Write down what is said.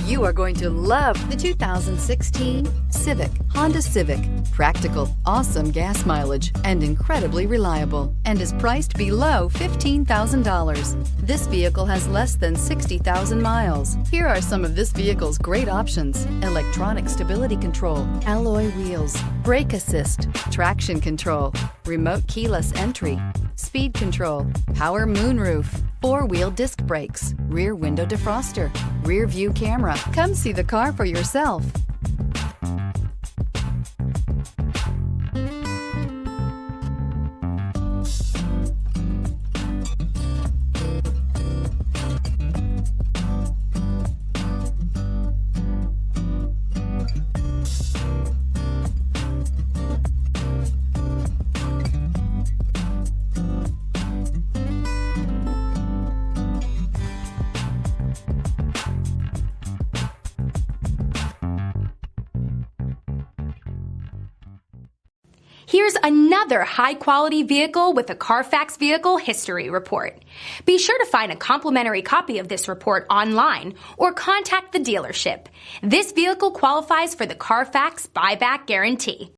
You are going to love the 2016 Civic, Honda Civic. Practical, awesome gas mileage, and incredibly reliable, and is priced below $15,000. This vehicle has less than 60,000 miles. Here are some of this vehicle's great options: electronic stability control, alloy wheels, brake assist, traction control, remote keyless entry, speed control, power moonroof, four-wheel disc brakes, rear window defroster, rear view camera. Come see the car for yourself. Here's another high-quality vehicle with a Carfax Vehicle History Report. Be sure to find a complimentary copy of this report online or contact the dealership. This vehicle qualifies for the Carfax Buyback Guarantee.